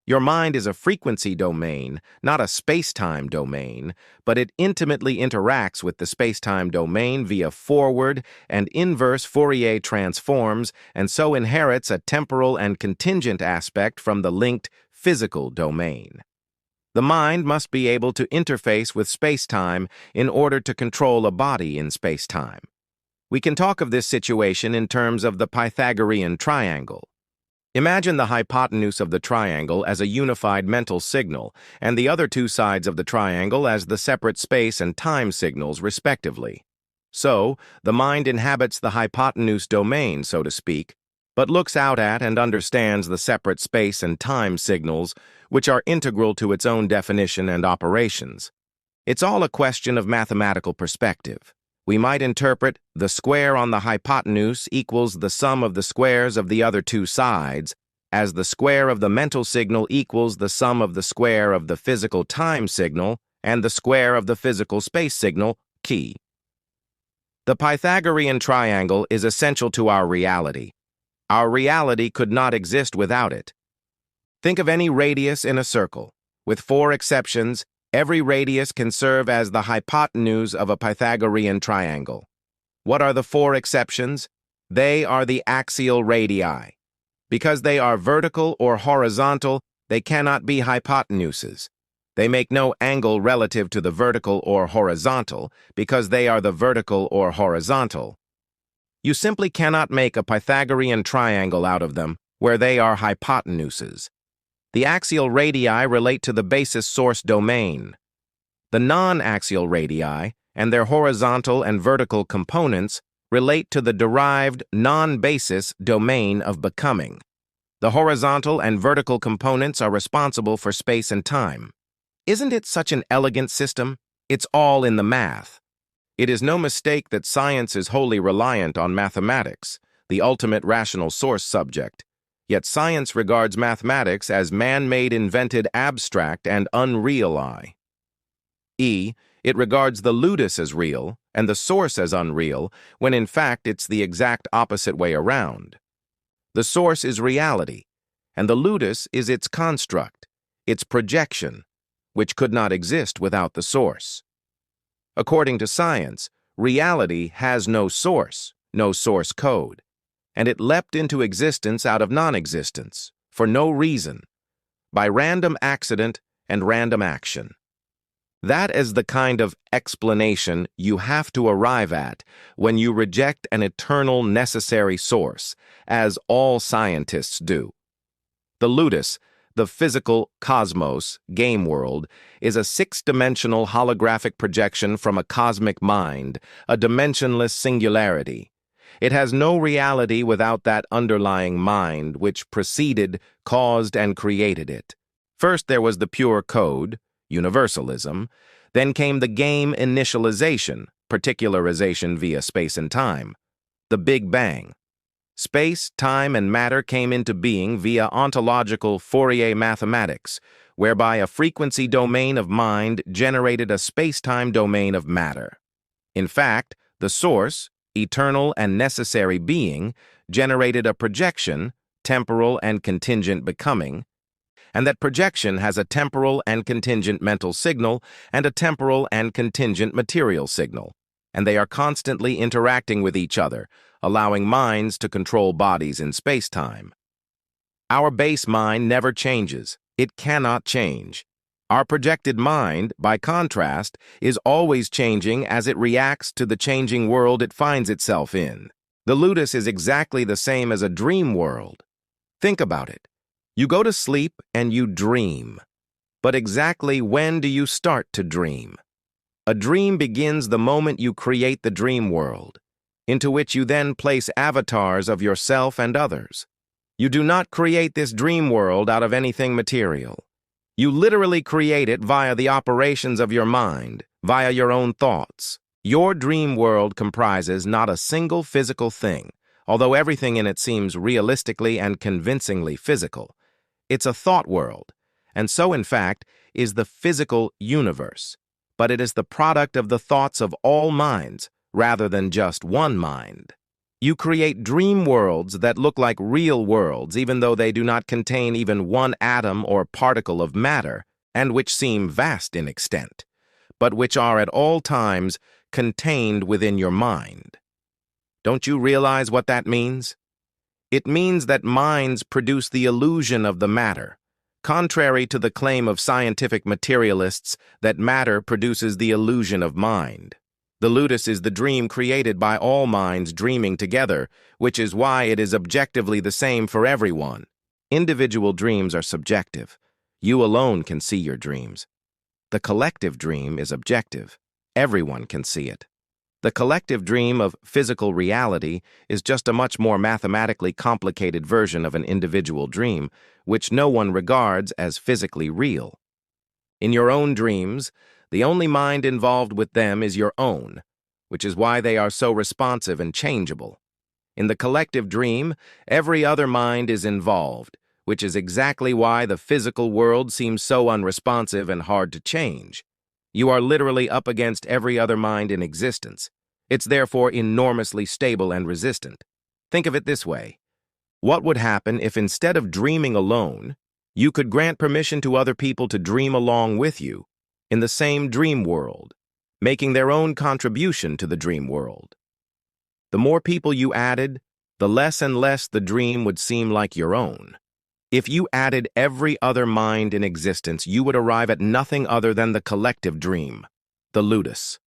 Your mind is a frequency domain, not a space-time domain, but it intimately interacts with the space-time domain via forward and inverse Fourier transforms and so inherits a temporal and contingent aspect from the linked physical domain. The mind must be able to interface with space-time in order to control a body in space-time. We can talk of this situation in terms of the Pythagorean triangle. Imagine the hypotenuse of the triangle as a unified mental signal, and the other two sides of the triangle as the separate space and time signals, respectively. So, the mind inhabits the hypotenuse domain, so to speak, but looks out at and understands the separate space and time signals, which are integral to its own definition and operations. It's all a question of mathematical perspective. We might interpret the square on the hypotenuse equals the sum of the squares of the other two sides, as the square of the mental signal equals the sum of the square of the physical time signal and the square of the physical space signal, key. The Pythagorean triangle is essential to our reality. Our reality could not exist without it. Think of any radius in a circle. With 4 exceptions, every radius can serve as the hypotenuse of a Pythagorean triangle. What are the 4 exceptions? They are the axial radii. Because they are vertical or horizontal, they cannot be hypotenuses. They make no angle relative to the vertical or horizontal because they are the vertical or horizontal. You simply cannot make a Pythagorean triangle out of them where they are hypotenuses. The axial radii relate to the basis source domain. The non-axial radii and their horizontal and vertical components relate to the derived non-basis domain of becoming. The horizontal and vertical components are responsible for space and time. Isn't it such an elegant system? It's all in the math. It is no mistake that science is wholly reliant on mathematics, the ultimate rational source subject. Yet science regards mathematics as man-made, invented, abstract, and unreal. It regards the ludus as real and the source as unreal, when in fact it's the exact opposite way around. The source is reality, and the ludus is its construct, its projection, which could not exist without the source. According to science, reality has no source code, and it leapt into existence out of non-existence, for no reason, by random accident and random action. That is the kind of explanation you have to arrive at when you reject an eternal necessary source, as all scientists do. The ludus, the physical cosmos, game world, is a 6-dimensional holographic projection from a cosmic mind, a dimensionless singularity. It has no reality without that underlying mind which preceded, caused, and created it. First there was the pure code, universalism. Then came the game initialization, particularization via space and time, the Big Bang. Space, time, and matter came into being via ontological Fourier mathematics, whereby a frequency domain of mind generated a space-time domain of matter. In fact, the source, eternal and necessary being, generated a projection, temporal and contingent becoming, and that projection has a temporal and contingent mental signal and a temporal and contingent material signal, and they are constantly interacting with each other, allowing minds to control bodies in space-time. Our base mind never changes. It cannot change. Our projected mind, by contrast, is always changing as it reacts to the changing world it finds itself in. The ludus is exactly the same as a dream world. Think about it. You go to sleep and you dream. But exactly when do you start to dream? A dream begins the moment you create the dream world, into which you then place avatars of yourself and others. You do not create this dream world out of anything material. You literally create it via the operations of your mind, via your own thoughts. Your dream world comprises not a single physical thing, although everything in it seems realistically and convincingly physical. It's a thought world, and so in fact is the physical universe, but it is the product of the thoughts of all minds rather than just one mind. You create dream worlds that look like real worlds even though they do not contain even one atom or particle of matter, and which seem vast in extent, but which are at all times contained within your mind. Don't you realize what that means? It means that minds produce the illusion of the matter, contrary to the claim of scientific materialists that matter produces the illusion of mind. The ludus is the dream created by all minds dreaming together, which is why it is objectively the same for everyone. Individual dreams are subjective. You alone can see your dreams. The collective dream is objective. Everyone can see it. The collective dream of physical reality is just a much more mathematically complicated version of an individual dream, which no one regards as physically real. In your own dreams, the only mind involved with them is your own, which is why they are so responsive and changeable. In the collective dream, every other mind is involved, which is exactly why the physical world seems so unresponsive and hard to change. You are literally up against every other mind in existence. It's therefore enormously stable and resistant. Think of it this way. What would happen if instead of dreaming alone, you could grant permission to other people to dream along with you in the same dream world, making their own contribution to the dream world? The more people you added, the less and less the dream would seem like your own. If you added every other mind in existence, you would arrive at nothing other than the collective dream, the ludus.